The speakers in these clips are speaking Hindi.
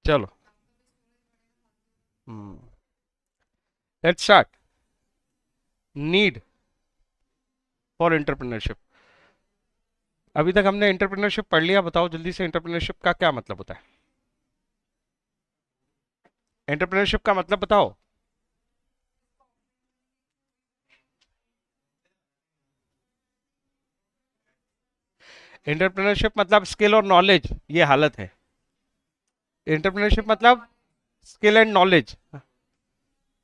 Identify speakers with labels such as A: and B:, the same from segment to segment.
A: चलो, let's start. Need for entrepreneurship. अभी तक हमने एंटरप्रेन्योरशिप पढ़ लिया, बताओ जल्दी से एंटरप्रेन्योरशिप का क्या मतलब होता है। एंटरप्रेन्योरशिप का मतलब बताओ। एंटरप्रेन्योरशिप मतलब स्किल और नॉलेज, ये हालत है। एंटरप्रेन्योरशिप मतलब स्किल एंड नॉलेज।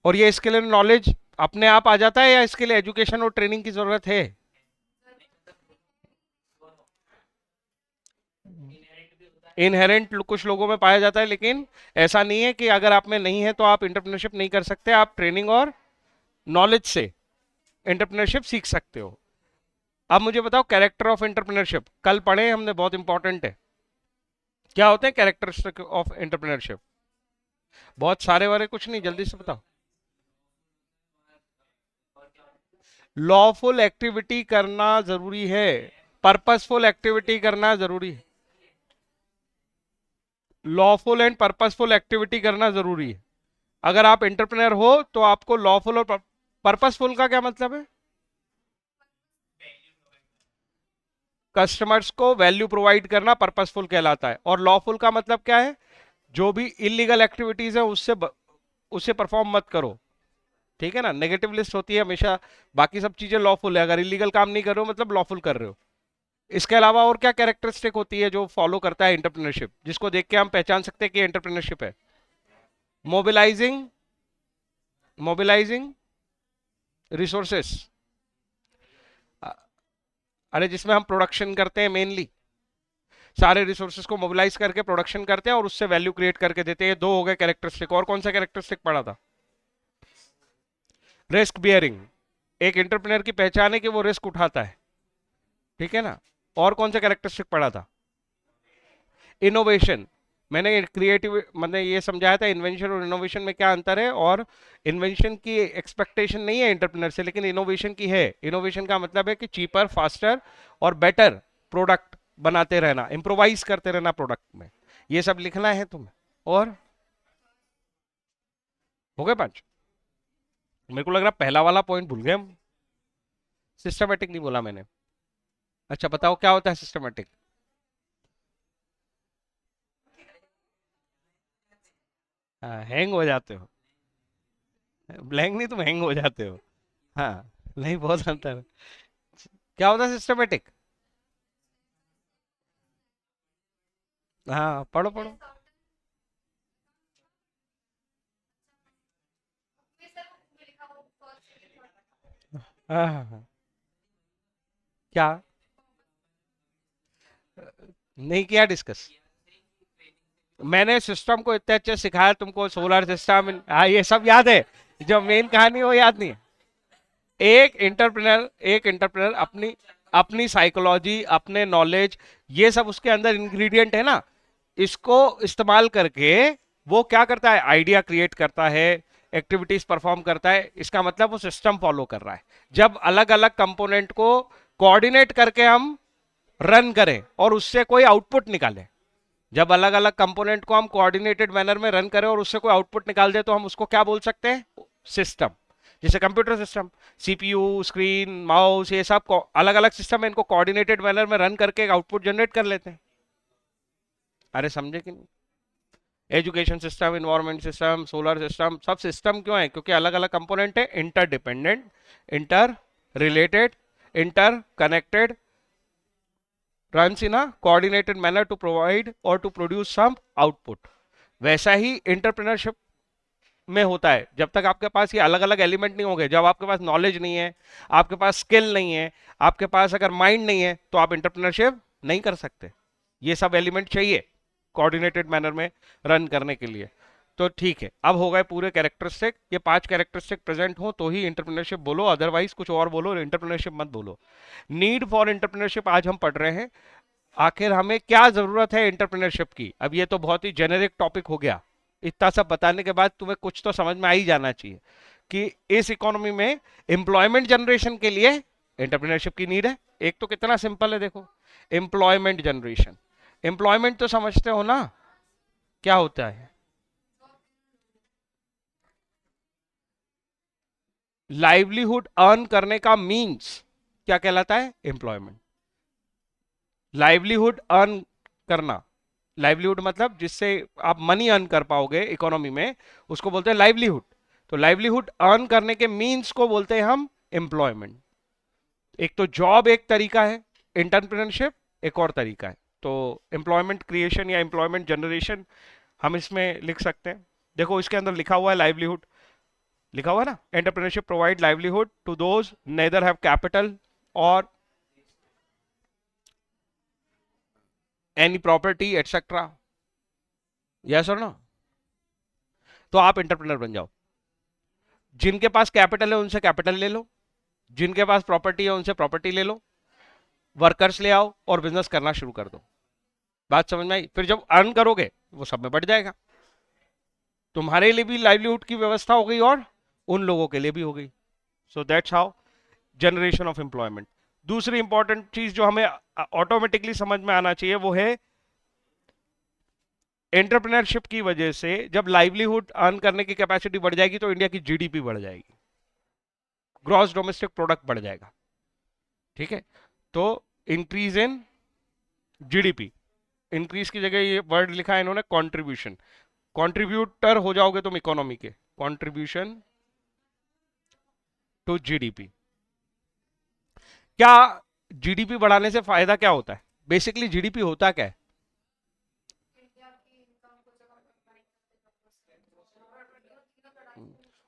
A: और ये स्किल एंड नॉलेज अपने आप आ जाता है या इसके लिए एजुकेशन और ट्रेनिंग की जरूरत है। इनहेरेंट कुछ लोगों में पाया जाता है, लेकिन ऐसा नहीं है कि अगर आप में नहीं है तो आप इंटरप्रेन्योरशिप नहीं कर सकते। आप ट्रेनिंग और नॉलेज से एंटरप्रेन्योरशिप सीख सकते हो। अब मुझे बताओ कैरेक्टर ऑफ एंटरप्रेन्योरशिप, कल पढ़े हमने, बहुत इंपॉर्टेंट है। क्या होते हैं कैरेक्टरिस्टिक ऑफ एंटरप्रेन्योरशिप? बहुत सारे वारे कुछ नहीं, जल्दी से बताओ। लॉफुल एक्टिविटी करना जरूरी है, पर्पसफुल एक्टिविटी करना जरूरी है। लॉफुल एंड पर्पसफुल एक्टिविटी करना जरूरी है। अगर आप एंटरप्रेन्योर हो तो आपको लॉफुल और पर्पसफुल का क्या मतलब है? कस्टमर्स को वैल्यू प्रोवाइड करना पर्पसफुल कहलाता है। और लॉफुल का मतलब क्या है? जो भी इलीगल एक्टिविटीज है उससे परफॉर्म मत करो। ठीक है ना, नेगेटिव लिस्ट होती है हमेशा। बाकी सब चीजें लॉफुल है, अगर इलीगल काम नहीं कर रहे हो मतलब लॉफुल कर रहे हो। इसके अलावा और क्या कैरेक्टरिस्टिक होती है जो फॉलो करता है एंटरप्रेन्योरशिप, जिसको देख के हम पहचान सकते हैं कि एंटरप्रेन्योरशिप है? Mobilising, mobilising resources. अरे जिसमें हम प्रोडक्शन करते हैं, मेनली सारे रिसोर्सेज को मोबिलाइज करके प्रोडक्शन करते हैं और उससे वैल्यू क्रिएट करके देते हैं। दो हो गए कैरेक्टरिस्टिक। और कौन सा कैरेक्टरिस्टिक पढ़ा था? Risk bearing. एक एंटरप्रेन्योर की पहचान है कि वो रिस्क उठाता है। ठीक है ना। और कौन सा कैरेक्टरिस्टिक पढ़ा था? इनोवेशन। मैंने क्रिएटिव मैंने ये समझाया था इन्वेंशन और इनोवेशन में क्या अंतर है। और इन्वेंशन की एक्सपेक्टेशन नहीं है एंटरप्रेन्योर से, लेकिन इनोवेशन की है। इनोवेशन का मतलब है कि चीपर, फास्टर और बेटर प्रोडक्ट बनाते रहना, इम्प्रोवाइज करते रहना प्रोडक्ट में। ये सब लिखना है तुम्हें। और हो गए पांच? मेरे को लग रहा पहला वाला पॉइंट भूल गए हम। सिस्टमेटिक नहीं बोला मैंने। अच्छा बताओ क्या होता है सिस्टमेटिक? हैंग हो जाते हो। ब्लैंक नहीं, तुम हैंग हो जाते हो। हाँ, नहीं, बहुत अंतर है। क्या होता है सिस्टमेटिक? हाँ, पढ़ो पढ़ो। हाँ हाँ हाँ। क्या? नहीं किया डिस्कस? मैंने सिस्टम को इतने अच्छे सिखाया तुमको, सोलर सिस्टम, हाँ ये सब याद है। जो मेन कहानी है वो याद नहीं है। एक एंटरप्रेनर अपनी अपनी साइकोलॉजी, अपने नॉलेज, ये सब उसके अंदर इंग्रेडिएंट है ना। इसको इस्तेमाल करके वो क्या करता है? आइडिया क्रिएट करता है, एक्टिविटीज परफॉर्म करता है। इसका मतलब वो सिस्टम फॉलो कर रहा है। जब अलग अलग कंपोनेंट को कोऑर्डिनेट करके हम रन करें और उससे कोई आउटपुट निकालें, जब अलग अलग कंपोनेंट को हम कोऑर्डिनेटेड मैनर में रन करें और उससे कोई आउटपुट निकाल दे, तो हम उसको क्या बोल सकते हैं? सिस्टम। जैसे computer system, CPU, screen, mouse, ये सब अलग अलग सिस्टम है, इनको कोऑर्डिनेटेड मैनर में रन करके एक आउटपुट जनरेट कर लेते हैं। अरे समझे कि नहीं? Education system, environment system, solar system, सब सिस्टम क्यों है? क्योंकि अलग अलग कंपोनेंट है, interdependent, inter related, inter connected, runs in a coordinated manner to provide or to produce some output। वैसा ही एंटरप्रेन्योरशिप में होता है। जब तक आपके पास ये अलग अलग एलिमेंट नहीं होंगे, जब आपके पास नॉलेज नहीं है, आपके पास स्किल नहीं है, आपके पास अगर माइंड नहीं है, तो आप एंटरप्रेन्योरशिप नहीं कर सकते। ये सब एलिमेंट चाहिए कोऑर्डिनेटेड मैनर में रन करने के लिए। तो ठीक है, अब हो गए पूरे कैरेक्टरिस्टिक। ये 5 कैरेक्टरिस्टिक प्रेजेंट हो तो ही एंटरप्रेन्योरशिप बोलो, अदरवाइज कुछ और बोलो, एंटरप्रेन्योरशिप मत बोलो। नीड फॉर एंटरप्रेन्योरशिप आज हम पढ़ रहे हैं। आखिर हमें क्या जरूरत है एंटरप्रेन्योरशिप की? अब ये तो बहुत ही जेनेरिक टॉपिक हो गया। इतना सब बताने के बाद तुम्हें कुछ तो समझ में आ ही जाना चाहिए कि इस इकोनॉमी में एम्प्लॉयमेंट जनरेशन के लिए एंटरप्रेन्योरशिप की नीड है। एक तो कितना सिंपल है, देखो, एम्प्लॉयमेंट जनरेशन। एम्प्लॉयमेंट तो समझते हो ना? क्या होता है? लाइवलीहुड अर्न करने का मीन्स क्या कहलाता है? एम्प्लॉयमेंट। लाइवलीहुड अर्न करना, लाइवलीहुड मतलब जिससे आप मनी अर्न कर पाओगे इकोनॉमी में, उसको बोलते हैं लाइवलीहुड। तो लाइवलीहुड अर्न करने के मीन्स को बोलते हैं हम एम्प्लॉयमेंट। एक तो जॉब एक तरीका है, एंटरप्रेन्योरशिप एक और तरीका है। तो एम्प्लॉयमेंट क्रिएशन या एम्प्लॉयमेंट जनरेशन हम इसमें लिख सकते हैं। देखो इसके अंदर लिखा हुआ है लाइवलीहुड, लिखा हुआ है ना, entrepreneurship provide livelihood to those neither have capital और एनी प्रॉपर्टी एटसेट्रा, यस और नो। तो आप एंटरप्रेन्योर बन जाओ। जिनके पास कैपिटल है उनसे कैपिटल ले लो, जिनके पास प्रॉपर्टी है उनसे प्रॉपर्टी ले लो, वर्कर्स ले आओ और बिजनेस करना शुरू कर दो। बात समझ में आई? फिर जब अर्न करोगे वो सब में बढ़ जाएगा, तुम्हारे लिए भी लाइवलीहुड की व्यवस्था हो गई और उन लोगों के लिए भी हो गई। So that's how generation of employment. दूसरी इंपॉर्टेंट चीज जो हमें ऑटोमेटिकली समझ में आना चाहिए वो है एंटरप्रेन्योरशिप की वजह से जब लाइवलीहुड अर्न करने की कैपेसिटी बढ़ जाएगी तो इंडिया की जीडीपी बढ़ जाएगी, ग्रॉस डोमेस्टिक प्रोडक्ट बढ़ जाएगा। ठीक है, तो इंक्रीज इन जीडीपी, इंक्रीज की जगह ये वर्ड लिखा है इन्होंने कंट्रीब्यूशन, कंट्रीब्यूटर हो जाओगे तुम इकोनॉमी के, कंट्रीब्यूशन टू जीडीपी। क्या जीडीपी बढ़ाने से फायदा क्या होता है? बेसिकली जीडीपी होता क्या है?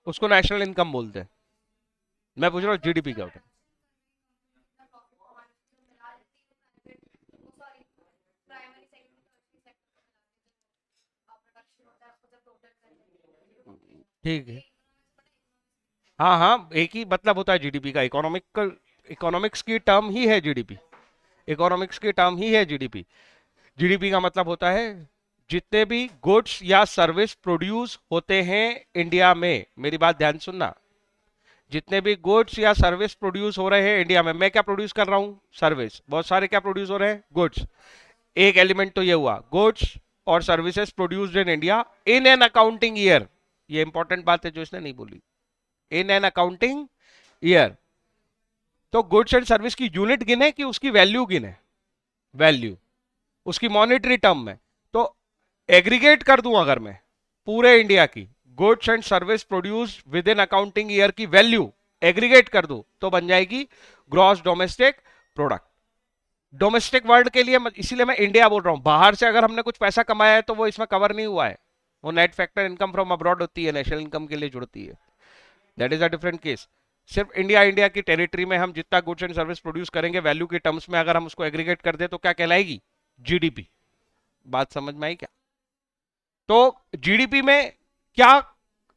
A: उसको नेशनल इनकम बोलते हैं। मैं पूछ रहा हूँ जीडीपी क्या होता है? ठीक है, हाँ हाँ, एक ही मतलब होता है जीडीपी का, इकोनॉमिक, इकोनॉमिक्स की टर्म ही है जीडीपी, इकोनॉमिक्स की टर्म ही है जीडीपी। जीडीपी का मतलब होता है जितने भी गुड्स या सर्विस प्रोड्यूस होते हैं इंडिया में, मेरी बात ध्यान सुनना, जितने भी गुड्स या सर्विस प्रोड्यूस हो रहे हैं इंडिया में, मैं क्या प्रोड्यूस कर रहा हूं? सर्विस। बहुत सारे क्या प्रोड्यूस हो रहे हैं? गुड्स। एक एलिमेंट तो ये हुआ, गुड्स और services produced in India in an accounting year. ये इंपॉर्टेंट बात है जो इसने नहीं बोली, इन एन अकाउंटिंग ईयर। तो गुड्स एंड सर्विस की यूनिट गिने कि उसकी वैल्यू गिने? वैल्यू, उसकी मॉनेटरी टर्म में। तो एग्रीगेट कर दूं अगर मैं पूरे इंडिया की goods and service produce with in accounting year की वैल्यू एग्रीगेट कर दूं तो बन जाएगी gross domestic product. Domestic world के लिए इसीलिए मैं इंडिया बोल रहा हूं, बाहर से अगर हमने कुछ पैसा कमाया है तो वो इसमें कवर नहीं हुआ है, वो net factor income from abroad होती है, नेशनल इनकम के लिए जुड़ती है, that is a different case. सिर्फ इंडिया, इंडिया की टेरिटरी में हम जितना गुड्स एंड सर्विस प्रोड्यूस करेंगे वैल्यू के टर्म्स में अगर हम उसको एग्रीगेट कर दे तो क्या कहलाएगी? जीडीपी। बात समझ में आई क्या? तो जीडीपी में क्या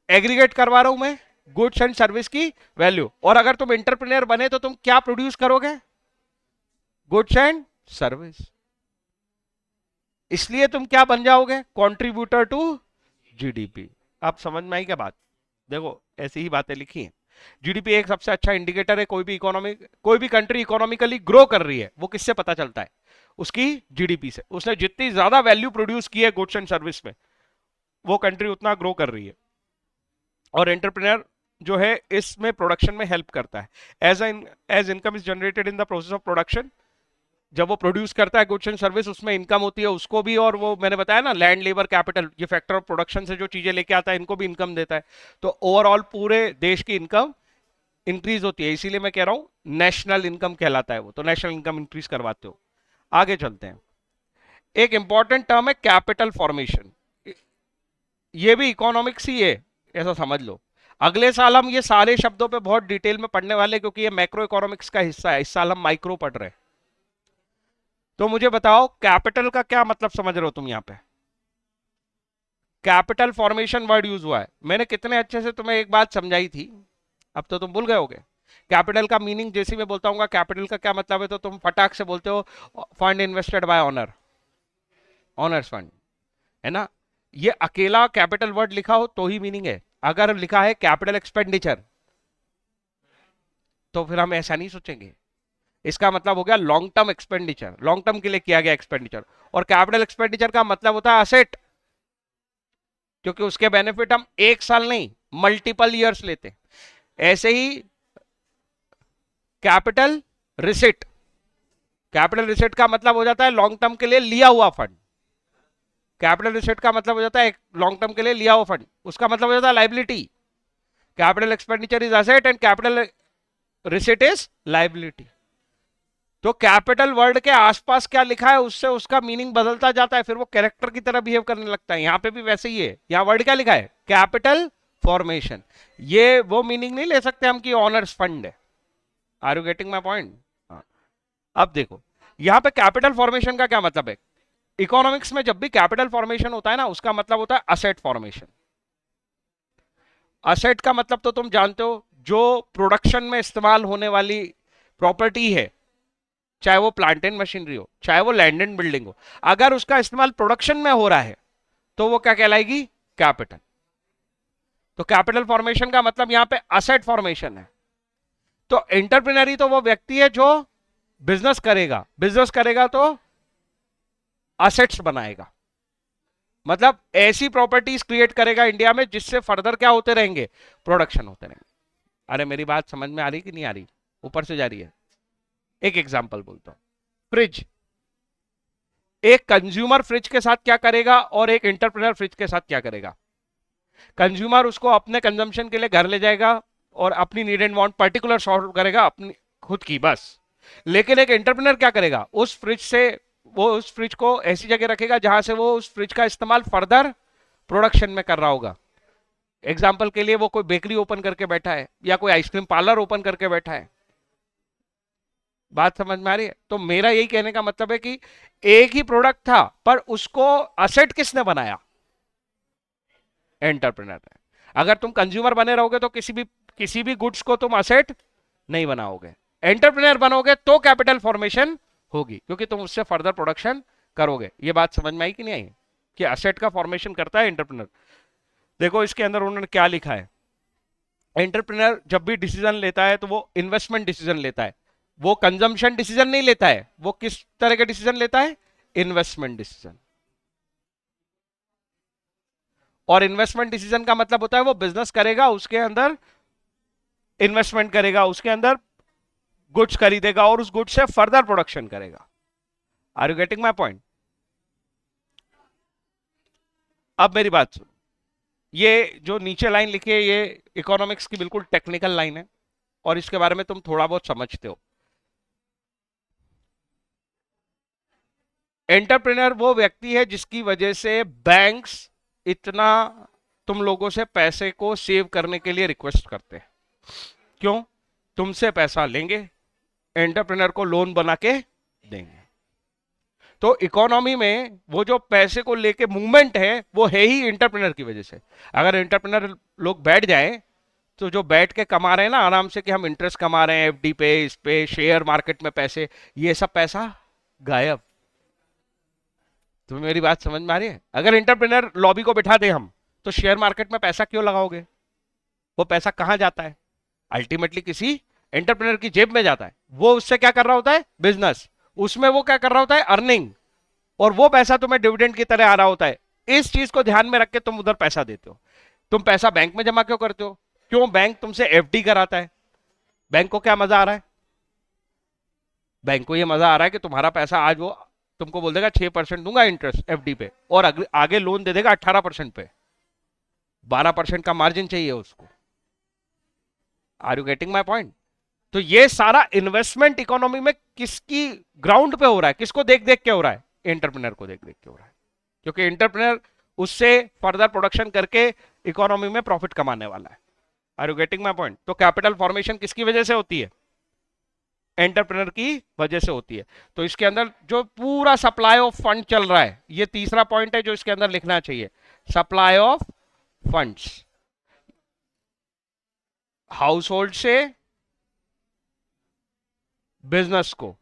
A: एग्रीगेट करवा रहा हूं मैं? गुड्स एंड सर्विस की वैल्यू। और अगर तुम एंटरप्रेन्योर बने तो तुम क्या प्रोड्यूस करोगे? Goods and service. इसलिए तुम क्या बन जाओगे? Contributor to GDP. आप समझ में आई क्या बात? देखो ऐसी ही बातें लिखी हैं। जीडीपी एक सबसे अच्छा इंडिकेटर है, कोई भी इकोनॉमी, कोई भी कंट्री इकोनॉमिकली ग्रो कर रही है वो किससे पता चलता है? उसकी जीडीपी से। उसने जितनी ज्यादा वैल्यू प्रोड्यूस की है गुड्स एंड सर्विस में, वो कंट्री उतना ग्रो कर रही है। और एंटरप्रेन्योर जो है इसमें प्रोडक्शन में हेल्प करता है। As income is generated in the process of production, जब वो प्रोड्यूस करता है गुड्स एंड सर्विस उसमें इनकम होती है उसको भी, और वो मैंने बताया ना लैंड लेबर कैपिटल, ये फैक्टर ऑफ प्रोडक्शन से जो चीजें लेके आता है इनको भी इनकम देता है। तो ओवरऑल पूरे देश की इनकम इंक्रीज होती है, इसीलिए मैं कह रहा हूं नेशनल इनकम कहलाता है वो। तो नेशनल इनकम इंक्रीज करवाते हो। आगे चलते हैं, एक इंपॉर्टेंट टर्म है कैपिटल फॉर्मेशन, ये भी इकोनॉमिक्स ही है, ऐसा समझ लो। अगले साल हम ये सारे शब्दों पे बहुत डिटेल में पढ़ने वाले क्योंकि ये मैक्रो इकोनॉमिक्स का हिस्सा है, इस साल हम माइक्रो पढ़ रहे हैं। तो मुझे बताओ कैपिटल का क्या मतलब समझ रहे हो तुम? यहां पे कैपिटल फॉर्मेशन वर्ड यूज हुआ है, मैंने कितने अच्छे से तुम्हें एक बात समझाई थी, अब तो तुम भूल गए होगे। कैपिटल का मीनिंग जैसे मैं बोलता हूँ कैपिटल का क्या मतलब है तो तुम फटाक से बोलते हो fund invested bye honour, honours fund, है ना? ये अकेला कैपिटल वर्ड लिखा हो तो ही मीनिंग है, अगर लिखा है कैपिटल एक्सपेंडिचर तो फिर हम ऐसा नहीं सोचेंगे। इसका मतलब हो गया long term expenditure, long term के लिए किया गया एक्सपेंडिचर। और कैपिटल एक्सपेंडिचर का मतलब होता है असेट, क्योंकि उसके बेनिफिट हम एक साल नहीं मल्टीपल ईयर्स लेते हैं। ऐसे ही कैपिटल रिसिट, कैपिटल रिसिट का मतलब हो जाता है लॉन्ग टर्म के लिए लिया हुआ फंड। कैपिटल रिसिट का मतलब हो जाता है लॉन्ग टर्म के लिए लिया हुआ फंड, उसका मतलब हो जाता है liability. Capital expenditure is asset and capital receipt is liability. तो कैपिटल वर्ड के आसपास क्या लिखा है उससे उसका मीनिंग बदलता जाता है, फिर वो कैरेक्टर की तरह बिहेव करने लगता है। यहां पे भी वैसे ही है, यहां वर्ड क्या लिखा है, कैपिटल फॉर्मेशन। ये वो मीनिंग नहीं ले सकते हम कि ऑनर्स फंड है। Are you getting my point? अब देखो यहां पे कैपिटल फॉर्मेशन का क्या मतलब है। इकोनॉमिक्स में जब भी कैपिटल फॉर्मेशन होता है ना, उसका मतलब होता है असेट फॉर्मेशन। असेट का मतलब तो तुम जानते हो, जो प्रोडक्शन में इस्तेमाल होने वाली प्रॉपर्टी है, चाहे वो प्लांट एंड मशीनरी हो, चाहे वो लैंड एंड बिल्डिंग हो, अगर उसका इस्तेमाल प्रोडक्शन में हो रहा है तो वो क्या कहलाएगी, कैपिटल। तो कैपिटल फॉर्मेशन का मतलब यहां पे असेट फॉर्मेशन है। तो एंटरप्रेन्योर तो वो व्यक्ति है जो बिजनेस करेगा, बिजनेस करेगा तो असेट्स बनाएगा, मतलब ऐसी प्रॉपर्टीज क्रिएट करेगा इंडिया में जिससे फर्दर क्या होते रहेंगे, प्रोडक्शन होते रहेंगे। अरे मेरी बात समझ में आ रही कि नहीं आ रही, ऊपर से जा रही है? एक एग्जांपल बोलता हूं, फ्रिज। एक कंज्यूमर फ्रिज के साथ क्या करेगा और एक एंटरप्रेन्योर फ्रिज के साथ क्या करेगा। कंज्यूमर उसको अपने कंजम्पशन के लिए घर ले जाएगा और अपनी need and want particular solve करेगा अपनी खुद की बस। लेकिन एक एंटरप्रेन्योर क्या करेगा, उस फ्रिज से वो उस फ्रिज को ऐसी जगह रखेगा जहां से वो उस फ्रिज का इस्तेमाल फर्दर प्रोडक्शन में कर रहा होगा। एग्जाम्पल के लिए वो कोई बेकरी ओपन करके बैठा है या कोई आइसक्रीम पार्लर ओपन करके बैठा है। बात समझ में आ रही है? तो मेरा यही कहने का मतलब है कि एक ही प्रोडक्ट था पर उसको असेट किसने बनाया, एंटरप्रेन्योर ने। अगर तुम कंज्यूमर बने रहोगे तो किसी भी गुड्स को तुम असेट नहीं बनाओगे। एंटरप्रेन्योर बनोगे तो कैपिटल फॉर्मेशन होगी, क्योंकि तुम उससे फर्दर प्रोडक्शन करोगे। ये बात समझ में आई कि नहीं आई, कि असेट का फॉर्मेशन करता है एंटरप्रेन्योर। देखो इसके अंदर उन्होंने क्या लिखा है, एंटरप्रेन्योर जब भी डिसीजन लेता है तो वो इन्वेस्टमेंट डिसीजन लेता है, वो कंजम्पशन डिसीजन नहीं लेता है। वो किस तरह के डिसीजन लेता है, इन्वेस्टमेंट डिसीजन। और इन्वेस्टमेंट डिसीजन का मतलब होता है वो बिजनेस करेगा, उसके अंदर इन्वेस्टमेंट करेगा, उसके अंदर गुड्स खरीदेगा और उस गुड्स से फर्दर प्रोडक्शन करेगा। Are you getting my point? अब मेरी बात सुनो, ये जो नीचे लाइन लिखी है ये इकोनॉमिक्स की बिल्कुल टेक्निकल लाइन है और इसके बारे में तुम थोड़ा बहुत समझते हो। एंटरप्रेन्योर वो व्यक्ति है जिसकी वजह से बैंक्स इतना तुम लोगों से पैसे को सेव करने के लिए रिक्वेस्ट करते हैं। क्यों? तुमसे पैसा लेंगे, एंटरप्रेन्योर को लोन बना के देंगे। तो इकोनॉमी में वो जो पैसे को लेके मूवमेंट है वो है ही एंटरप्रेन्योर की वजह से। अगर एंटरप्रेन्योर लोग बैठ जाएं तो जो बैठ के कमा रहे हैं ना आराम से, कि हम इंटरेस्ट कमा रहे हैं एफडी पे, इस पे शेयर मार्केट में पैसे, ये सब पैसा गायब। तुम्हें मेरी बात समझ में आ रही है? अगर एंटरप्रेन्योर लॉबी को बिठा दे हम, तो शेयर मार्केट में पैसा क्यों लगाओगे? वो पैसा कहां जाता है, अल्टीमेटली किसी एंटरप्रेन्योर की जेब में जाता है। वो उससे क्या कर रहा होता है, बिजनेस। उसमें वो क्या कर रहा होता है, अर्निंग। और वो पैसा तुम्हें डिविडेंड की तरह आ रहा होता है। इस चीज को ध्यान में रख के तुम उधर पैसा देते हो। तुम पैसा बैंक में जमा क्यों करते हो? क्यों? बैंक तुमसे एफडी कराता है। बैंक को क्या मजा आ रहा है? बैंक को ये मजा आ रहा है कि तुम्हारा पैसा आज वो तुमको बोल देगा 6% दूंगा इंटरेस्ट एफडी पे, और आगे लोन दे देगा 18% पे। 12% का मार्जिन चाहिए उसको। Are you getting my point? तो ये सारा इन्वेस्टमेंट इकोनॉमी में किसकी ग्राउंड पे हो रहा है, किसको देख देख के हो रहा है, एंटरप्रेन्योर को देख देख के हो रहा है। क्योंकि एंटरप्रेन्योर उससे फर्दर प्रोडक्शन करके इकोनॉमी में प्रॉफिट कमाने वाला है। Are you getting my point? तो कैपिटल फॉर्मेशन किसकी वजह से होती है, एंटरप्रेन्योर की वजह से होती है। तो इसके अंदर जो पूरा सप्लाई ऑफ फंड चल रहा है, ये तीसरा पॉइंट है जो इसके अंदर लिखना चाहिए, supply of funds. House hold से बिजनेस को,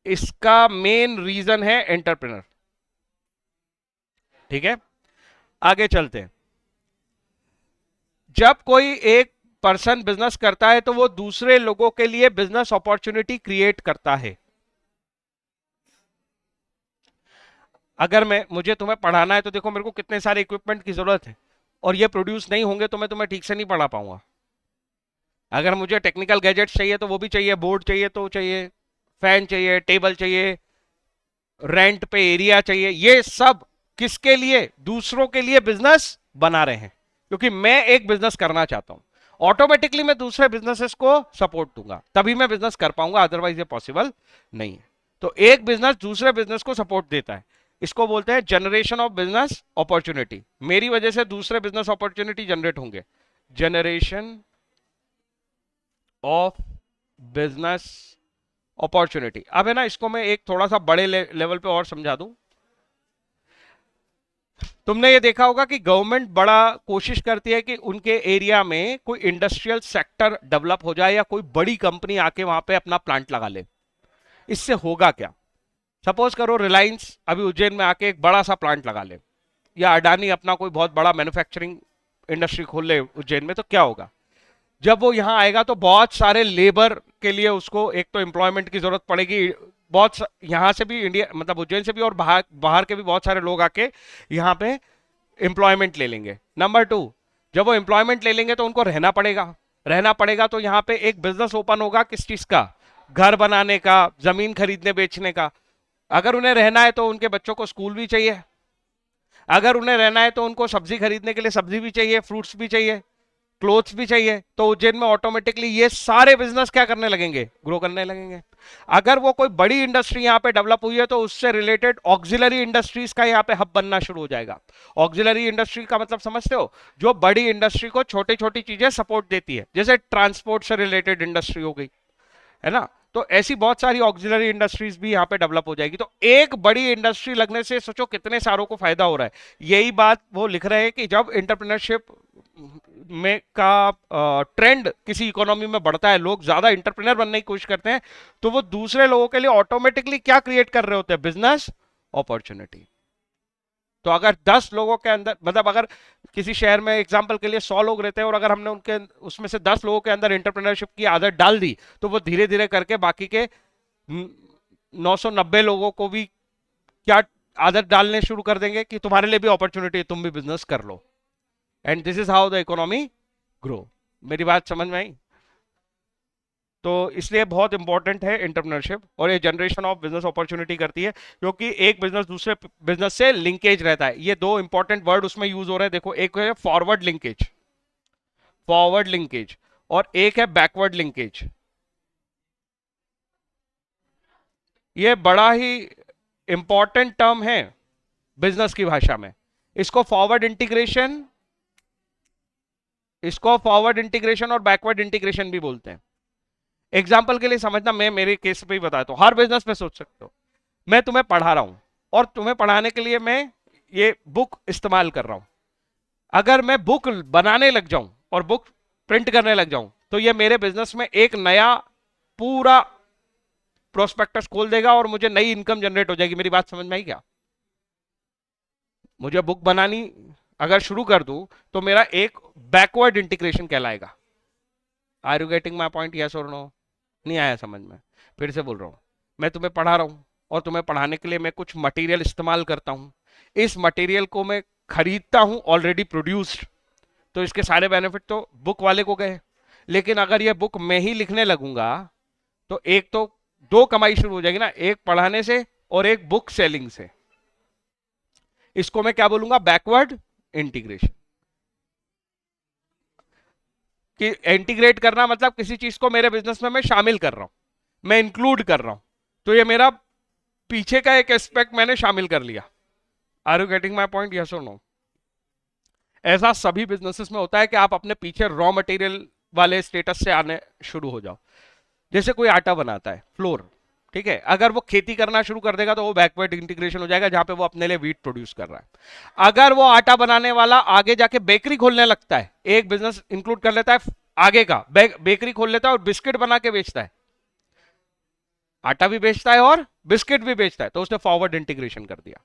A: इसका मेन रीजन है एंटरप्रेन्योर। ठीक है, आगे चलते हैं। जब कोई एक पर्सन बिजनेस करता है तो वो दूसरे लोगों के लिए बिजनेस अपॉर्चुनिटी क्रिएट करता है। अगर मैं मुझे तुम्हें पढ़ाना है तो देखो मेरे को कितने सारे इक्विपमेंट की जरूरत है, और ये प्रोड्यूस नहीं होंगे तो मैं तुम्हें ठीक से नहीं पढ़ा पाऊंगा। अगर मुझे टेक्निकल गैजेट्स चाहिए तो वो भी चाहिए, बोर्ड चाहिए तो चाहिए, फैन चाहिए, टेबल चाहिए, रेंट पे एरिया चाहिए। ये सब किसके लिए? दूसरों के लिए बिजनेस बना रहे हैं, क्योंकि मैं एक बिजनेस करना चाहता हूं। ऑटोमेटिकली मैं दूसरे बिजनेसेस को सपोर्ट दूंगा, तभी मैं बिजनेस कर पाऊंगा, अदरवाइज ये पॉसिबल नहीं है। तो एक बिजनेस दूसरे बिजनेस को सपोर्ट देता है, इसको बोलते हैं जनरेशन ऑफ बिजनेस अपॉर्चुनिटी। मेरी वजह से दूसरे बिजनेस अपॉर्चुनिटी जनरेट होंगे, जनरेशन ऑफ बिजनेस अपॉर्चुनिटी। अब है ना, इसको मैं एक थोड़ा सा बड़े लेवल पे और समझा दूं। तुमने ये देखा होगा कि गवर्नमेंट बड़ा कोशिश करती है कि उनके एरिया में कोई इंडस्ट्रियल सेक्टर डेवलप हो जाए, या कोई बड़ी कंपनी आके वहां पे अपना प्लांट लगा ले। इससे होगा क्या? सपोज करो रिलायंस अभी उज्जैन में आके एक बड़ा सा प्लांट लगा ले, या अडानी अपना कोई बहुत बड़ा मैन्युफैक्चरिंग इंडस्ट्री खोल ले उज्जैन में, तो क्या होगा? जब वो यहाँ आएगा तो बहुत सारे लेबर के लिए उसको एक तो एम्प्लॉयमेंट की जरूरत पड़ेगी। यहाँ से भी, इंडिया मतलब उज्जैन से भी, और बाहर बाहर के भी बहुत सारे लोग आके यहाँ पे एम्प्लॉयमेंट ले लेंगे। नंबर टू, जब वो एम्प्लॉयमेंट ले लेंगे तो उनको रहना पड़ेगा तो यहाँ पे एक बिजनेस ओपन होगा, किस चीज का? घर बनाने का, जमीन खरीदने बेचने का। अगर उन्हें रहना है तो उनके बच्चों को स्कूल भी चाहिए, अगर उन्हें रहना है तो उनको सब्जी खरीदने के लिए सब्जी भी चाहिए, फ्रूट्स भी चाहिए, क्लोथ्स भी चाहिए। तो उज्जैन में ऑटोमेटिकली ये सारे बिजनेस क्या करने लगेंगे? ग्रो करने लगेंगे। अगर वो कोई बड़ी इंडस्ट्री यहाँ पे डेवलप हुई है तो उससे रिलेटेड ऑक्सिलरी इंडस्ट्रीज का यहाँ पे हब बनना शुरू हो जाएगा। ऑक्सिलरी इंडस्ट्री का मतलब समझते हो? जो बड़ी इंडस्ट्री को छोटी छोटी चीजें सपोर्ट देती है, जैसे ट्रांसपोर्ट से रिलेटेड इंडस्ट्री हो गई, है ना। तो ऐसी बहुत सारी ऑक्सिलरी इंडस्ट्रीज भी यहाँ पे डेवलप हो जाएगी। तो एक बड़ी इंडस्ट्री लगने से सोचो कितने सारों को फायदा हो रहा है। यही बात वो लिख रहे हैं कि जब एंटरप्रेन्योरशिप में का ट्रेंड किसी इकोनॉमी में बढ़ता है, लोग ज्यादा इंटरप्रेन्योर बनने की कोशिश करते हैं, तो वो दूसरे लोगों के लिए ऑटोमेटिकली क्या क्रिएट कर रहे होते हैं? Business opportunity. तो अगर 10 लोगों के अंदर, मतलब अगर किसी शहर में एग्जांपल के लिए 100 लोग रहते हैं, और अगर हमने उनके उसमें से 10 लोगों के अंदर एंटरप्रेन्योरशिप की आदत डाल दी, तो वो धीरे धीरे करके बाकी के 990 लोगों को भी क्या आदत डालने शुरू कर देंगे कि तुम्हारे लिए भी अपॉर्चुनिटी है, तुम भी बिजनेस कर लो। And this is how the economy grow. मेरी बात समझ में आई? तो इसलिए बहुत इंपॉर्टेंट है एंटरप्रेन्योरशिप, और ये जनरेशन ऑफ बिजनेस अपॉर्चुनिटी करती है, क्योंकि एक बिजनेस दूसरे बिजनेस से लिंकेज रहता है। ये दो इंपॉर्टेंट वर्ड उसमें यूज हो रहे हैं, देखो, एक है फॉरवर्ड लिंकेज, और एक है बैकवर्ड लिंकेज। ये बड़ा ही इंपॉर्टेंट टर्म है बिजनेस की भाषा में। इसको फॉरवर्ड इंटीग्रेशन और बैकवर्ड इंटीग्रेशन भी बोलते हैं। एग्जाम्पल के लिए समझना, मैं मेरे केस पे ही बताता हूं, हर बिजनेस में सोच सकते हो। मैं तुम्हें पढ़ा रहा हूं, और तुम्हें पढ़ाने के लिए मैं ये बुक इस्तेमाल कर रहा हूं। अगर मैं बुक बनाने लग जाऊं और बुक प्रिंट करने लग जाऊं, तो ये मेरे बिजनेस में एक नया पूरा प्रोस्पेक्टस खोल देगा, और मुझे नई इनकम जनरेट हो जाएगी। मेरी बात समझ में आई क्या? मुझे बुक बनानी अगर शुरू कर दूं तो मेरा एक बैकवर्ड इंटीग्रेशन कहलाएगा। Are you getting my point? Yes और नो? नहीं आया समझ में? फिर से बोल रहा हूं, मैं तुम्हें पढ़ा रहा हूं, और तुम्हें पढ़ाने के लिए मैं कुछ मटेरियल इस्तेमाल करता हूं। इस मटेरियल को मैं खरीदता हूं ऑलरेडी प्रोड्यूस्ड, तो इसके सारे बेनिफिट तो बुक वाले को गए। लेकिन अगर ये बुक मैं ही लिखने लगूंगा, तो एक तो दो कमाई शुरू हो जाएगी ना, एक पढ़ाने से और एक बुक सेलिंग से। इसको मैं क्या बोलूंगा? Backward integration. कि इंटीग्रेट करना मतलब किसी चीज को मेरे बिजनेस में मैं शामिल कर रहा हूं, मैं इंक्लूड कर रहा हूं, तो ये मेरा पीछे का एक एस्पेक्ट मैंने शामिल कर लिया। Are you getting my point? Yes और नो? ऐसा सभी बिजनेसेस में होता है कि आप अपने पीछे रॉ मटेरियल वाले स्टेटस से आने शुरू हो जाओ। जैसे कोई आटा बनाता है, फ्लोर, ठीक है, अगर वो खेती करना शुरू कर देगा तो वो बैकवर्ड इंटीग्रेशन हो जाएगा, जहां पे वो अपने लिए व्हीट प्रोड्यूस कर रहा है। अगर वो आटा बनाने वाला आगे जाके बेकरी खोलने लगता है, एक बिजनेस इंक्लूड कर लेता है आगे का, बेकरी खोल लेता है और बिस्किट बना के बेचता है, आटा भी बेचता है और बिस्किट भी बेचता है, तो उसने फॉरवर्ड इंटीग्रेशन कर दिया।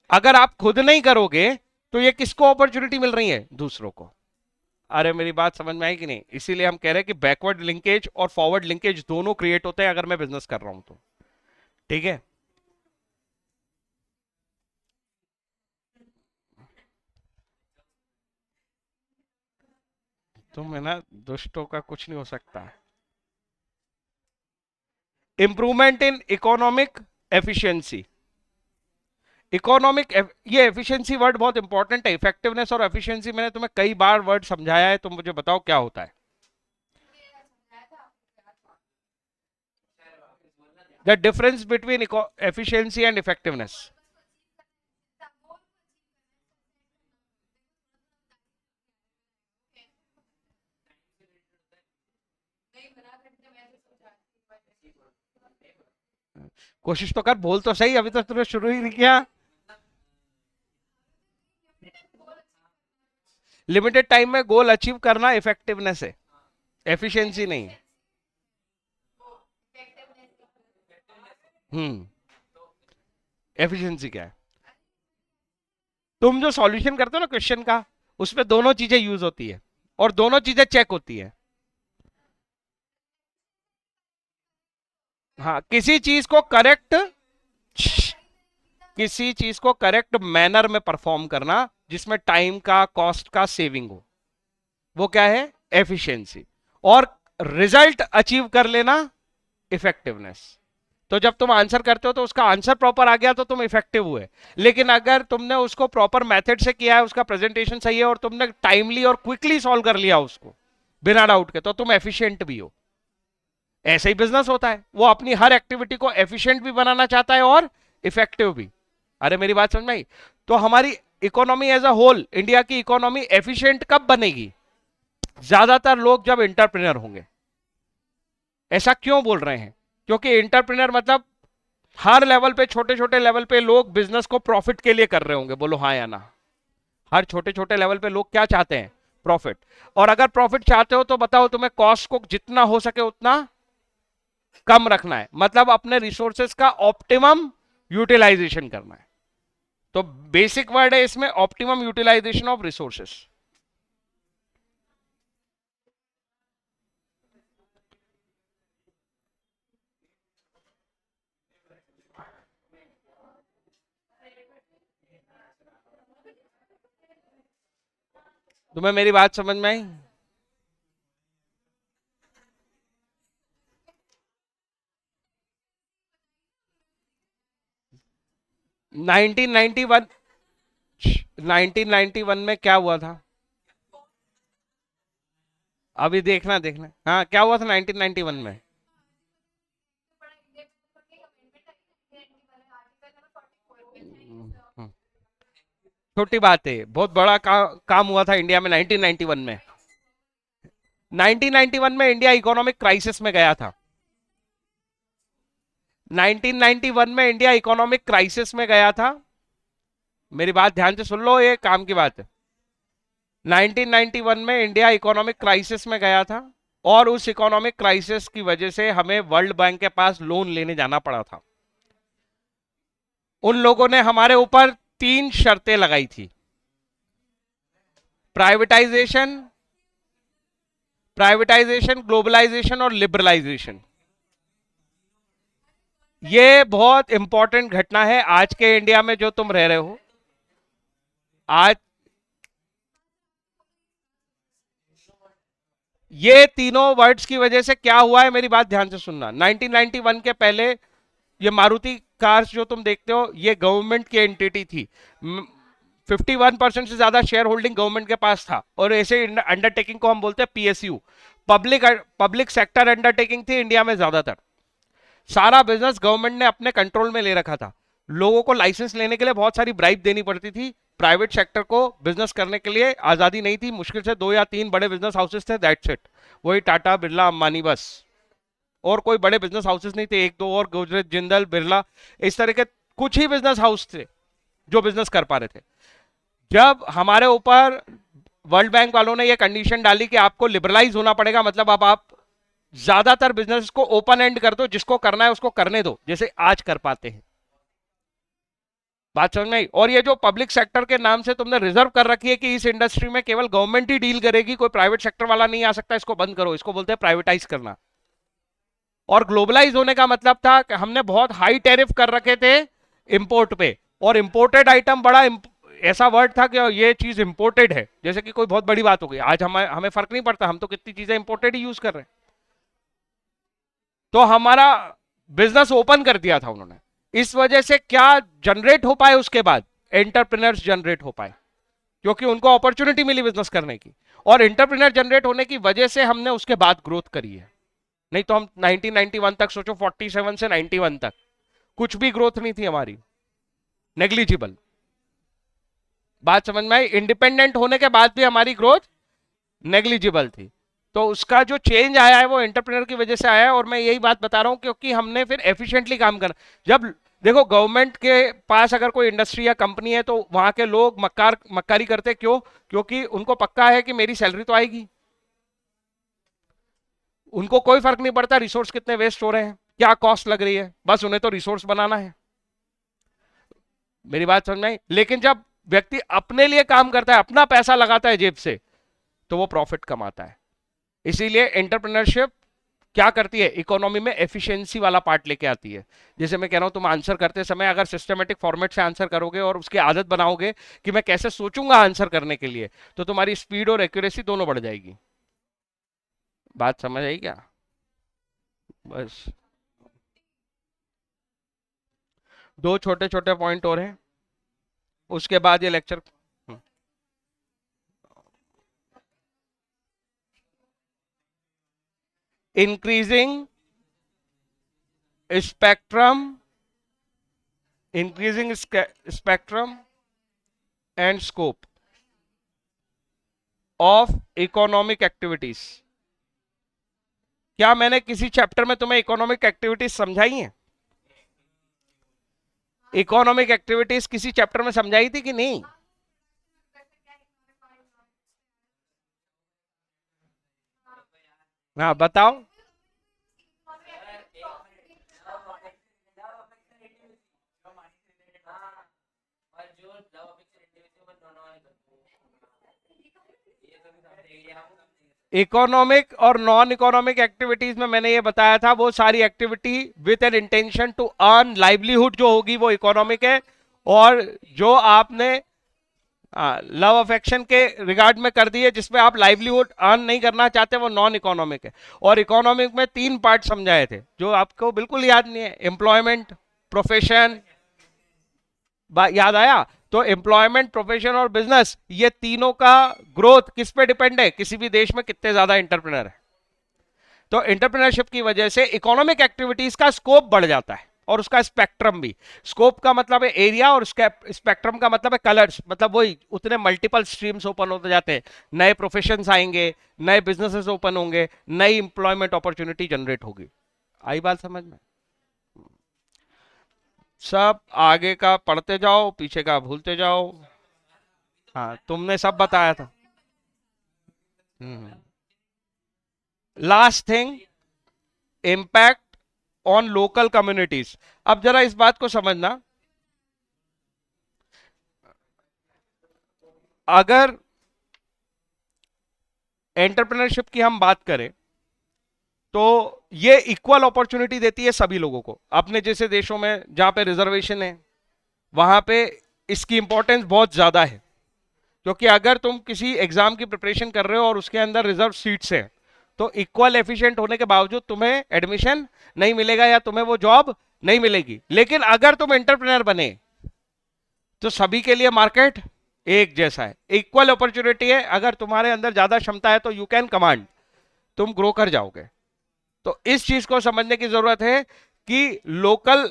A: अगर आप खुद नहीं करोगे तो ये किसको अपॉर्चुनिटी मिल रही है? दूसरों को। अरे मेरी बात समझ में आई कि नहीं? इसीलिए हम कह रहे हैं कि बैकवर्ड लिंकेज और फॉरवर्ड लिंकेज दोनों क्रिएट होते हैं अगर मैं बिजनेस कर रहा हूं तो। ठीक है, तुम है ना, दुष्टों का कुछ नहीं हो सकता। Improvement in economic efficiency. Economic, ये एफिशिएंसी वर्ड बहुत इंपॉर्टेंट है। इफेक्टिवनेस और एफिशिएंसी मैंने तुम्हें कई बार वर्ड समझाया है, तुम मुझे बताओ क्या होता है। The difference between efficiency and effectiveness. कोशिश तो कर, बोल तो सही, अभी तो तुमने शुरू ही नहीं किया। लिमिटेड टाइम में गोल अचीव करना इफेक्टिवनेस है, एफिशिएंसी नहीं। हम्म। एफिशिएंसी क्या है? तुम जो सॉल्यूशन करते हो ना क्वेश्चन का, उसमें दोनों चीजें यूज होती है और दोनों चीजें चेक होती है। हाँ, किसी चीज को करेक्ट मैनर में परफॉर्म करना, जिसमें टाइम का, कॉस्ट का सेविंग हो, वो क्या है? एफिशिएंसी। और रिजल्ट अचीव कर लेना, इफेक्टिवनेस। तो जब तुम आंसर करते हो तो उसका आंसर प्रॉपर आ गया तो तुम इफेक्टिव हुए। लेकिन अगर तुमने उसको प्रॉपर मेथड से किया है, उसका प्रेजेंटेशन सही है और तुमने टाइमली और क्विकली सॉल्व कर लिया उसको बिना डाउट के, तो तुम एफिशिएंट भी हो। ऐसे ही बिजनेस होता है, वो अपनी हर एक्टिविटी को एफिशिएंट भी बनाना चाहता है और इफेक्टिव भी। अरे मेरी बात समझ में आई? तो हमारी economy as a whole, India की इकोनॉमी एफिशिएंट कब बनेगी? ज्यादातर लोग जब इंटरप्रेन्योर होंगे। ऐसा क्यों बोल रहे हैं? क्योंकि इंटरप्रेन्योर मतलब हर लेवल पे, छोटे छोटे लेवल पे लोग बिजनेस को प्रॉफिट के लिए कर रहे होंगे। बोलो हाँ या ना। हर छोटे छोटे लेवल पे लोग क्या चाहते हैं? प्रॉफिट। और अगर प्रॉफिट चाहते हो तो बताओ, तुम्हें कॉस्ट को जितना हो सके उतना कम रखना है, मतलब अपने रिसोर्सेस का ऑप्टिमम यूटिलाइजेशन करना है। तो बेसिक वर्ड है इसमें ऑप्टिमम यूटिलाइजेशन ऑफ रिसोर्सेस। तुम्हें मेरी बात समझ में आई? 1991, 1991 में क्या हुआ था? अभी देखना देखना, हाँ क्या हुआ था 1991 में? हम्म, छोटी बात है, बहुत बड़ा काम हुआ था इंडिया में 1991 में। 1991 में इंडिया इकोनॉमिक क्राइसिस में गया था। 1991 में इंडिया इकोनॉमिक क्राइसिस में गया था। मेरी बात ध्यान से सुन लो, ये काम की बात है। 1991 में इंडिया इकोनॉमिक क्राइसिस में गया था और उस इकोनॉमिक क्राइसिस की वजह से हमें वर्ल्ड बैंक के पास लोन लेने जाना पड़ा था। उन लोगों ने हमारे ऊपर 3 शर्तें लगाई थी। प्राइवेटाइजेशन, ग्लोबलाइजेशन और लिबरलाइजेशन। ये बहुत इंपॉर्टेंट घटना है आज के इंडिया में जो तुम रह रहे हो आज। ये तीनों वर्ड्स की वजह से क्या हुआ है, मेरी बात ध्यान से सुनना। 1991 के पहले ये मारुति कार्स जो तुम देखते हो, ये गवर्नमेंट की एंटिटी थी। 51% से ज्यादा शेयर होल्डिंग गवर्नमेंट के पास था और ऐसे अंडरटेकिंग को हम बोलते हैं पीएसयू, पब्लिक सेक्टर अंडरटेकिंग थी इंडिया में ज्यादातर। सारा बिजनेस गवर्नमेंट ने अपने कंट्रोल में ले रखा था। लोगों को लाइसेंस लेने के लिए बहुत सारी ब्राइब देनी पड़ती थी। प्राइवेट सेक्टर को बिजनेस करने के लिए आजादी नहीं थी। मुश्किल से 2 या 3 बड़े बिजनेस हाउसेस थे, दैट्स इट। वही टाटा, बिरला, अंबानी, बस। और कोई बड़े बिजनेस हाउसेस नहीं थे, एक दो और, गुजरात, जिंदल, बिरला, इस तरह के कुछ ही बिजनेस हाउस थे जो बिजनेस कर पा रहे थे। जब हमारे ऊपर वर्ल्ड बैंक वालों ने यह कंडीशन डाली कि आपको लिबरलाइज होना पड़ेगा, मतलब अब आप ज्यादातर बिजनेस को ओपन एंड कर दो, जिसको करना है उसको करने दो, जैसे आज कर पाते हैं। बात समझ में आई? और ये जो पब्लिक सेक्टर के नाम से तुमने रिजर्व कर रखी है कि इस इंडस्ट्री में केवल गवर्नमेंट ही डील करेगी, कोई प्राइवेट सेक्टर वाला नहीं आ सकता, इसको बंद करो। इसको बोलते हैं प्राइवेटाइज करना। और ग्लोबलाइज होने का मतलब था कि हमने बहुत हाई टैरिफ कर रखे थे इंपोर्ट पे, और इंपोर्टेड आइटम बड़ा ऐसा वर्ड था कि ये चीज इंपोर्टेड है, जैसे कि कोई बहुत बड़ी बात हो गई। आज हमें हमें फर्क नहीं पड़ता, हम तो कितनी चीजें इंपोर्टेड ही यूज कर रहे हैं। तो हमारा बिजनेस ओपन कर दिया था उन्होंने। इस वजह से क्या जनरेट हो पाए, उसके बाद एंटरप्रेन्योर्स जनरेट हो पाए, क्योंकि उनको अपॉर्चुनिटी मिली बिजनेस करने की। और एंटरप्रेन्योर जनरेट होने की वजह से हमने उसके बाद ग्रोथ करी है। नहीं तो हम 1991 तक सोचो, 47 से 91 तक कुछ भी ग्रोथ नहीं थी हमारी, नेग्लिजिबल। बात समझ में आई? इंडिपेंडेंट होने के बाद भी हमारी ग्रोथ नेग्लिजिबल थी। तो उसका जो चेंज आया है वो एंटरप्रेन्योर की वजह से आया है। और मैं यही बात बता रहा हूं, क्योंकि हमने फिर एफिशिएंटली काम करना। जब देखो गवर्नमेंट के पास अगर कोई इंडस्ट्री या कंपनी है तो वहां के लोग मक्कारी करते क्यों? क्योंकि उनको पक्का है कि मेरी सैलरी तो आएगी। उनको कोई फर्क नहीं पड़ता रिसोर्स कितने वेस्ट हो रहे हैं, क्या कॉस्ट लग रही है, बस उन्हें तो रिसोर्स बनाना है। मेरी बात समझ में आई? लेकिन जब व्यक्ति अपने लिए काम करता है, अपना पैसा लगाता है जेब से, तो वो प्रॉफिट कमाता है। इसीलिए एंटरप्रेन्योरशिप क्या करती है, इकोनॉमी में एफिशिएंसी वाला पार्ट लेके आती है। जैसे मैं कह रहा हूं, तुम आंसर करते समय अगर सिस्टमेटिक फॉर्मेट से आंसर करोगे और उसकी आदत बनाओगे कि मैं कैसे सोचूंगा आंसर करने के लिए, तो तुम्हारी स्पीड और एक्यूरेसी दोनों बढ़ जाएगी। बात समझ आई क्या? बस दो छोटे छोटे पॉइंट और हैं, उसके बाद ये lecture. Increasing spectrum, increasing spectrum and scope of economic activities. क्या मैंने किसी चैप्टर में तुम्हें इकोनॉमिक एक्टिविटीज समझाई हैं? इकोनॉमिक एक्टिविटीज किसी चैप्टर में समझाई थी कि नहीं? हाँ बताओ। इकोनॉमिक और नॉन इकोनॉमिक एक्टिविटीज में मैंने ये बताया था, वो सारी activity with an intention to earn livelihood जो होगी वो इकोनॉमिक है। और जो आपने लव अफेक्शन के रिगार्ड में कर दी है, जिसमें आप लाइवलीहुड अर्न नहीं करना चाहते, वो नॉन इकोनॉमिक है। और इकोनॉमिक में तीन पार्ट समझाए थे जो आपको बिल्कुल याद नहीं है। एम्प्लॉयमेंट, प्रोफेशन, याद आया? तो एम्प्लॉयमेंट, प्रोफेशन और बिजनेस, ये तीनों का ग्रोथ किस पे डिपेंड है? किसी भी देश में कितने ज्यादा एंटरप्रेनर है। तो एंटरप्रेन्योरशिप की वजह से इकोनॉमिक एक्टिविटीज का स्कोप बढ़ जाता है और उसका स्पेक्ट्रम भी। स्कोप का मतलब है एरिया और स्पेक्ट्रम का मतलब है कलर्स, मतलब वही उतने मल्टीपल स्ट्रीम्स ओपन होते जाते हैं, नए प्रोफेशंस आएंगे, नए बिजनेसेस ओपन होंगे, नई इंप्लॉयमेंट अपॉर्चुनिटी जनरेट होगी। आई बात समझ में? सब आगे का पढ़ते जाओ, पीछे का भूलते जाओ। हाँ तुमने सब बताया था। Last thing, impact on local communities. अब जरा इस बात को समझना, अगर एंटरप्रेन्योरशिप की हम बात करें तो ये इक्वल अपॉर्चुनिटी देती है सभी लोगों को। अपने जैसे देशों में जहां पे रिजर्वेशन है, वहां पे इसकी इंपॉर्टेंस बहुत ज्यादा है। क्योंकि अगर तुम किसी एग्जाम की प्रिपरेशन कर रहे हो और उसके अंदर रिजर्व सीट्स हैं, तो इक्वल एफिशिएंट होने के बावजूद तुम्हें एडमिशन नहीं मिलेगा या तुम्हें वो जॉब नहीं मिलेगी। लेकिन अगर तुम एंटरप्रेन्योर बने तो सभी के लिए मार्केट एक जैसा है, इक्वल अपॉर्चुनिटी है। अगर तुम्हारे अंदर ज्यादा क्षमता है तो यू कैन कमांड, तुम ग्रो कर जाओगे। तो इस चीज को समझने की जरूरत है कि लोकल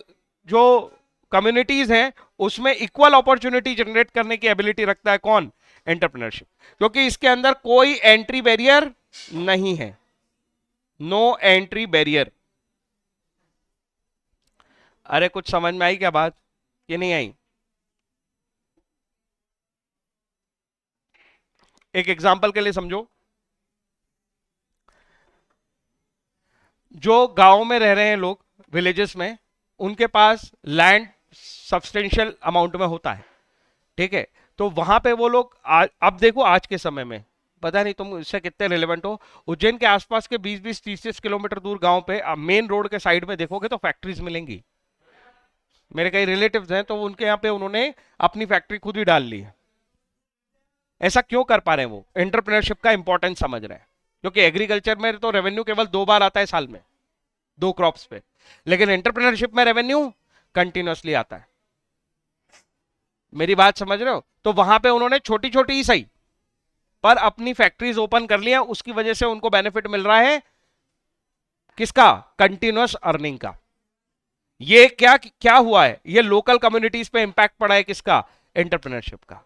A: जो कम्युनिटीज हैं उसमें इक्वल अपॉर्चुनिटी जनरेट करने की एबिलिटी रखता है कौन? एंटरप्रेन्योरशिप। क्योंकि इसके अंदर कोई एंट्री बैरियर नहीं है, नो एंट्री बैरियर। अरे कुछ समझ में आई क्या बात कि नहीं आई? एक एग्जांपल के लिए समझो, जो गांव में रह रहे हैं लोग, विलेजेस में, उनके पास लैंड सब्सटेंशियल अमाउंट में होता है, ठीक है? तो वहां पे वो लोग अब देखो आज के समय में, पता नहीं तुम इससे कितने रिलेवेंट हो, उज्जैन के आसपास के 20-20 30-30 किलोमीटर दूर गांव पे मेन रोड के साइड में देखोगे तो फैक्ट्रीज मिलेंगी। मेरे कई रिलेटिव्स हैं तो उनके यहाँ पे उन्होंने अपनी फैक्ट्री खुद ही डाल ली है। ऐसा क्यों कर पा रहे हैं? वो एंटरप्रेन्योरशिप का इंपॉर्टेंस समझ रहे हैं, क्योंकि एग्रीकल्चर में तो रेवेन्यू केवल 2 बार आता है साल में, 2 क्रॉप्स पे, लेकिन एंटरप्रेन्योरशिप में रेवेन्यू कंटिन्यूअसली आता है। मेरी बात समझ रहे हो? तो वहां पे उन्होंने छोटी छोटी ही सही पर अपनी फैक्ट्रीज ओपन कर लिया, उसकी वजह से उनको बेनिफिट मिल रहा है किसका? कंटिन्यूअस अर्निंग का। ये क्या क्या हुआ है? ये लोकल कम्युनिटीज पे इंपैक्ट पड़ा है किसका? एंटरप्रेन्योरशिप का।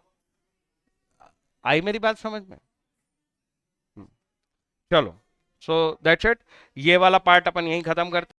A: आई मेरी बात समझ में? चलो, सो दैट्स इट। ये वाला पार्ट अपन यहीं खत्म करते हैं।